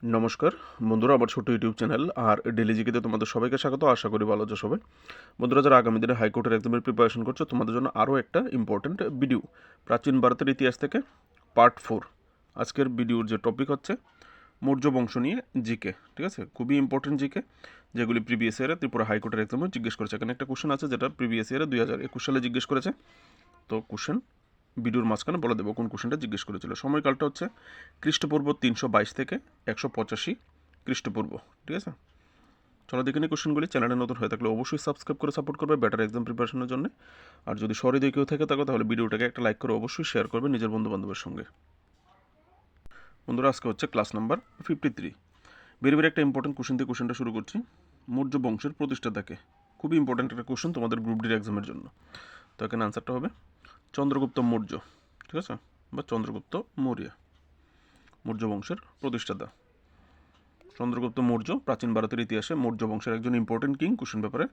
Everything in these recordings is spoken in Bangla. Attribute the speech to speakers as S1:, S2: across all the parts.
S1: নমস্কার বন্ধুরা, আমার ছোট্ট ইউটিউব চ্যানেল আর ডেলি জিকেতে তোমাদের সবাইকে স্বাগত। আশা করি ভালো আছো সবাই। বন্ধুরা, যারা আগামী দিনে হাইকোর্টের এক্সামের প্রিপারেশন করছো, তোমাদের জন্য আরও একটা ইম্পর্ট্যান্ট ভিডিও, প্রাচীন ভারতের ইতিহাস থেকে পার্ট 4। আজকের ভিডিওর যে টপিক হচ্ছে মৌর্য বংশ নিয়ে জিকে। ঠিক আছে, খুবই ইম্পর্টেন্ট জিকে, যেগুলি প্রিভিয়াস ইয়ারে ত্রিপুরা হাইকোর্টের এক্সামে জিজ্ঞেস করেছে। এখানে একটা কোশ্চেন আছে যেটা প্রিভিয়াস ইয়ারে 2021 সালে জিজ্ঞেস করেছে। তো কোশ্চেন ভিডিওর মাঝখানে বলে দেবো কোন কোশ্চেনটা জিজ্ঞেস করেছিল। সময়কালটা হচ্ছে খ্রিস্টপূর্ব 322 থেকে 185 খ্রিস্টপূর্ব। ঠিক আছে, চলো দেখে নিই কোশ্চেনগুলি। চ্যানেলে নতুন হয়ে থাকলে অবশ্যই সাবস্ক্রাইব করে সাপোর্ট করবে বেটার এক্সাম প্রিপারেশনের জন্য। আর যদি সহৃদয় কেউ থেকে থাকো তাহলে ভিডিওটাকে একটা লাইক করে অবশ্যই শেয়ার করবে নিজের বন্ধু বান্ধবের সঙ্গে। বন্ধুরা, আজকে হচ্ছে ক্লাস নাম্বার 53। বেরি একটা ইম্পর্টেন্ট কোশ্চেন দিয়ে কোশ্চেনটা শুরু করছি। মৌর্য বংশের প্রতিষ্ঠাতাকে, খুবই ইম্পর্টেন্ট একটা কোশ্চেন তোমাদের গ্রুপ ডির এক্সামের জন্য। তো এখানে আনসারটা হবে চন্দ্রগুপ্ত মৌর্য। ঠিক আছে, বা চন্দ্রগুপ্ত মৌর্য, মৌর্য বংশের প্রতিষ্ঠাতা। চন্দ্রগুপ্ত মৌর্য প্রাচীন ভারতের ইতিহাসে মৌর্য বংশের একজন ইম্পর্টেন্ট কিং, কোশ্চেন পেপারে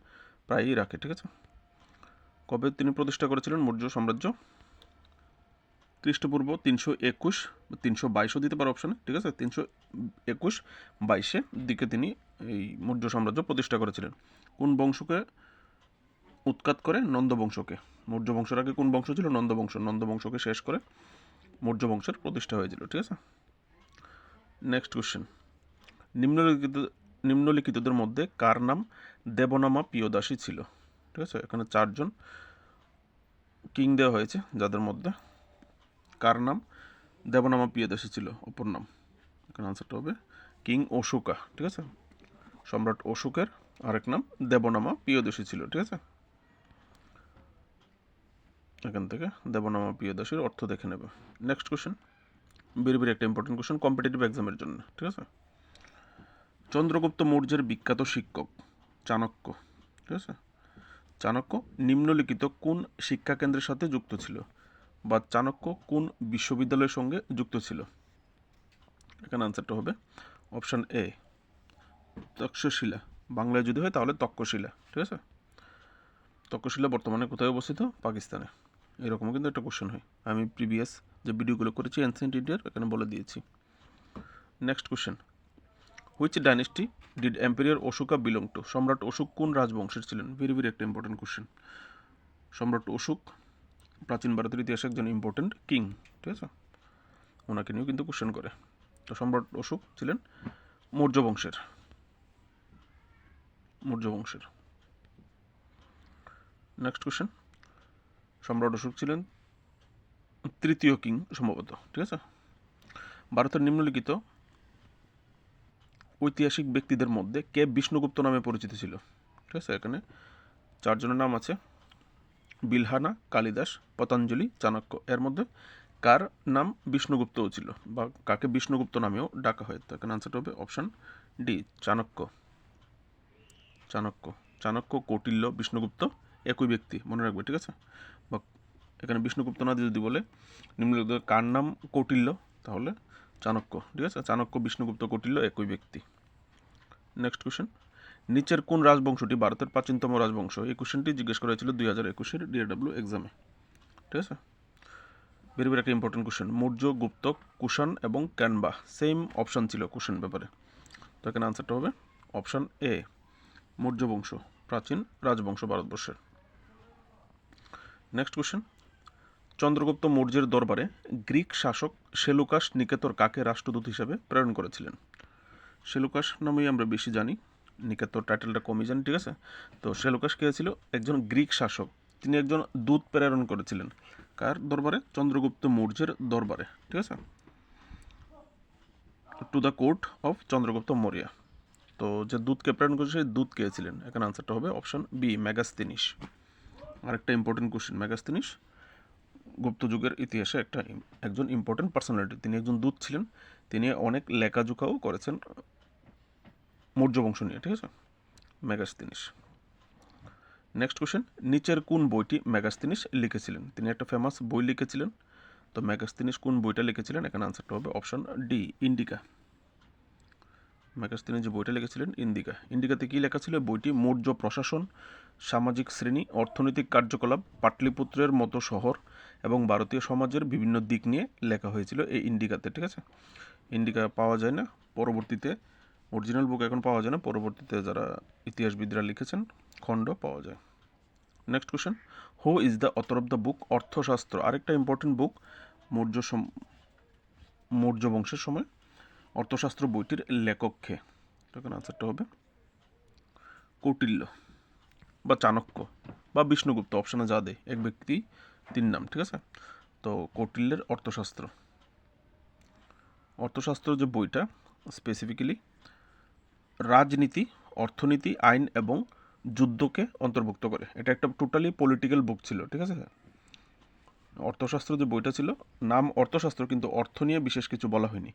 S1: প্রায়ই রাখে। ঠিক আছে, কবে তিনি প্রতিষ্ঠা করেছিলেন মৌর্য সাম্রাজ্য? খ্রিস্টপূর্ব 321 বা 322ও দিতে পারে অপশানে। ঠিক আছে, 321-22 দিকে তিনি এই মৌর্য সাম্রাজ্য প্রতিষ্ঠা করেছিলেন। কোন বংশকে উৎখাত করে? নন্দ বংশকে। মৌর্য বংশের আগে কোন বংশ ছিল? নন্দ বংশ। নন্দ বংশকে শেষ করে মৌর্য বংশের প্রতিষ্ঠা হয়েছিল। ঠিক আছে, নেক্সট কোশ্চেন। নিম্নলিখিতদের মধ্যে কার নাম দেবনামা পিয়দাসী ছিল? ঠিক আছে, এখানে 4 জন কিং দেওয়া হয়েছে, যাদের মধ্যে কার নাম দেবনামা পিয়দাসী ছিল অপর নাম। এখানে আনসারটা হবে কিং অশোকা। ঠিক আছে, সম্রাট অশোকের আরেক নাম দেবনামা পিয়দাসী ছিল। ঠিক আছে, এখান থেকে দেবনামা পিয়দাসীর অর্থ দেখে নেবে। নেক্সট কোশ্চেন, বেরি একটা ইম্পর্টেন্ট কোশ্চেন কম্পিটিটিভ এক্সামের জন্য। ঠিক আছে, চন্দ্রগুপ্ত মৌর্যের বিখ্যাত শিক্ষক চাণক্য। ঠিক আছে, চাণক্য নিম্নলিখিত কোন শিক্ষা কেন্দ্রের সাথে যুক্ত ছিল, বা চাণক্য কোন বিশ্ববিদ্যালয়ের সঙ্গে যুক্ত ছিল? এখানে আনসারটা হবে অপশান এ, তক্ষশিলা। বাংলায় যদি হয় তাহলে তক্ষশিলা। ঠিক আছে, তক্ষশিলা বর্তমানে কোথায় অবস্থিত? পাকিস্তানে। এরকমও কিন্তু একটা কোশ্চেন হয়, আমি প্রিভিয়াস যে ভিডিওগুলো করেছি এনসিয়েন্ট ইন্ডিয়ার, এখানে বলে দিয়েছি। Next question, which dynasty did ampere Ashoka belong to? সম্রাট অশোক কোন রাজবংশের ছিলেন? ভেরি একটা ইম্পর্টেন্ট কোশ্চেন। সম্রাট অশোক প্রাচীন ভারতের ইতিহাসে একজন ইম্পর্টেন্ট কিং। ঠিক আছে, ওনাকে নিয়েও কিন্তু কোশ্চেন করে। তো সম্রাট অশোক ছিলেন মৌর্য বংশের। মৌর্য বংশের। নেক্সট কোশ্চেন, সম্রাট অশোক ছিলেন তৃতীয় কিং সম্ভবত। ঠিক আছে, ভারতের নিম্নলিখিত ঐতিহাসিক ব্যক্তিদের মধ্যে কে বিষ্ণুগুপ্ত নামে পরিচিত ছিল? ঠিক আছে, এখানে 4 জনের নাম আছে, বিলহানা, কালিদাস, পতঞ্জলি, চাণক্য। এর মধ্যে কার নাম বিষ্ণুগুপ্তও ছিল, বা কাকে বিষ্ণুগুপ্ত নামেও ডাকা হয়? তো এখানে আনসারটা হবে অপশান ডি, চাণক্য। চাণক্য, চাণক্য, কৌটিল্য, বিষ্ণুগুপ্ত একই ব্যক্তি, মনে রাখবে। ঠিক আছে, বা এখানে বিষ্ণুগুপ্ত না যদি বলে নিম্নলিখিত কার নাম কৌটিল্য, তাহলে চাণক্য। ঠিক আছে, চাণক্য, বিষ্ণুগুপ্ত, কৌটিল্য একই ব্যক্তি। নেক্সট কোশ্চেন, নিচের কোন রাজবংশটি ভারতের প্রাচীনতম রাজবংশ? এই কোশ্চেনটি জিজ্ঞেস করা হয়েছিল 2021-এর ডিএডব্লিউ এক্সামে। ঠিক আছে, ভেরি একটা ইম্পর্টেন্ট কোশ্চেন। মৌর্য, গুপ্ত, কুষাণ এবং ক্যানবা সেম অপশান ছিল কোশ্চেন পেপারে। তো এখানে আনসারটা হবে অপশান এ, মৌর্য বংশ প্রাচীন রাজবংশ ভারতবর্ষের। নেক্সট কোশ্চেন, চন্দ্রগুপ্ত মৌর্যের দরবারে গ্রিক শাসক সেলুকাস নিকেতর কাকে রাষ্ট্রদূত হিসেবে প্রেরণ করেছিলেন? সেলুকাস নামেই আমরা বেশি জানি, নিকেতর টাইটেলটা কমই জানি। ঠিক আছে, তো সেলুকাস কে ছিল? একজন গ্রিক শাসক। তিনি একজন দূত প্রেরণ করেছিলেন কার দরবারে? চন্দ্রগুপ্ত মৌর্যের দরবারে। ঠিক আছে, to the court of Chandragupta Maurya. তো যে দূতকে প্রেরণ করেছে সেই দূত কে ছিলেন? এখানে আনসারটা হবে অপশন বি, মেগাস্তিনিস। আরেকটা ইম্পর্টেন্ট কোশ্চেন, মেগাস্তিনিস গুপ্ত যুগের ইতিহাসে একজন ইম্পর্টেন্ট পার্সোনালিটি। তিনি একজন দূত ছিলেন, তিনি অনেক লেখাজোখাও করেছেন মৌর্য বংশ নিয়ে। ঠিক আছে, মেগাস্তিনিস। নেক্সট কোশ্চেন, নিচের কোন বইটি মেগাস্তিনিস লিখেছিলেন? তিনি একটা ফেমাস বই লিখেছিলেন, তো মেগাস্তিনিস কোন বইটা লিখেছিলেন? এখানে আনসারটা হবে অপশন ডি, ইন্ডিকা। মেগাস্তিনিস যে বইটা লিখেছিলেন ইন্ডিকা। ইন্ডিকাতে কী লেখা ছিল? বইটি মৌর্য প্রশাসন, সামাজিক শ্রেণী, অর্থনৈতিক কার্যকলাপ, পাটলিপুত্রের মতো শহর এবং ভারতীয় সমাজের বিভিন্ন দিক নিয়ে লেখা হয়েছিল এই ইন্ডিকাতে। ঠিক আছে, ইন্ডিকা পাওয়া যায় না পরবর্তীতে অরিজিনাল বুক এখন পাওয়া যায় না, পরবর্তীতে যারা ইতিহাসবিদরা লিখেছেন খণ্ড পাওয়া যায়। Next question, who is the author of the book Arthashastra? আরেকটা ইম্পর্টেন্ট বুক, মৌর্য বংশের সময় অর্থশাস্ত্র বইটির লেখক কে? তখন আনসারটা হবে কৌটিল্য বা চাণক্য বা বিষ্ণুগুপ্ত, অপশানে যা দেয়, এক ব্যক্তি তিন নাম, ঠিক আছে? তো কৌটিল্যের অর্থশাস্ত্র যে বইটা স্পেসিফিক্যালি রাজনীতি, অর্থনীতি, আইন এবং যুদ্ধকে অন্তর্ভুক্ত করে। এটা একটা টোটালি পলিটিক্যাল বুক ছিল, ঠিক আছে? অর্থশাস্ত্র যে বইটা ছিল, নাম অর্থশাস্ত্র, কিন্তু অর্থ নিয়ে বিশেষ কিছু বলা হয়নি।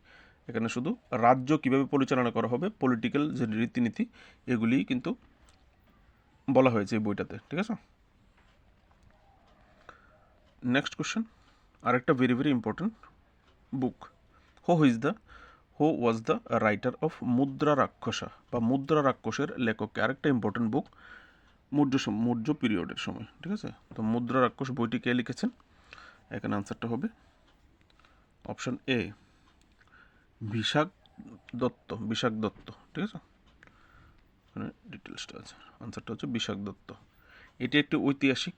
S1: এখানে শুধু রাজ্য কিভাবে পরিচালনা করা হবে, পলিটিক্যাল যে রীতিনীতি, এগুলিই কিন্তু বলা হয়েছে এই বইটাতে, ঠিক আছে? নেক্সট কোশ্চেন, আরেকটা very very important book, who was the writer of মুদ্রা রাক্ষসা বা মুদ্রা রাক্ষসের লেখককে? আরেকটা ইম্পর্টেন্ট বুক মৌর্য পিরিয়ডের সময়, ঠিক আছে? তো মুদ্রা রাক্ষস বইটি কে লিখেছেন? এখানে আনসারটা হবে অপশন এ, বিশাখ দত্ত, ঠিক আছে? এখানে ডিটেলসটা আছে, আনসারটা হচ্ছে বিশাখ দত্ত। এটি একটি ঐতিহাসিক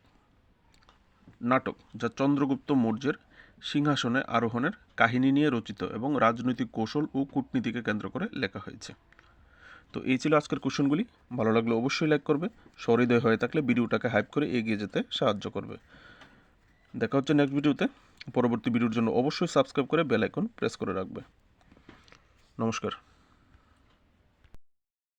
S1: নাটক যা চন্দ্রগুপ্ত মৌর্যের সিংহাসনে আরোহণের কাহিনী নিয়ে রচিত এবং রাজনৈতিক কৌশল ও কূটনীতিকে কেন্দ্র করে লেখা হয়েছে। তো এই ছিল আজকের কোশ্চেনগুলি। ভালো লাগলে অবশ্যই লাইক করবে, সহৃদয় হয়ে থাকলে ভিডিওটাকে হাইপ করে এগিয়ে যেতে সাহায্য করবে। দেখা হচ্ছে নেক্সট ভিডিওতে। পরবর্তী ভিডিওর জন্য অবশ্যই সাবস্ক্রাইব করে বেল আইকন প্রেস করে রাখবে। নমস্কার।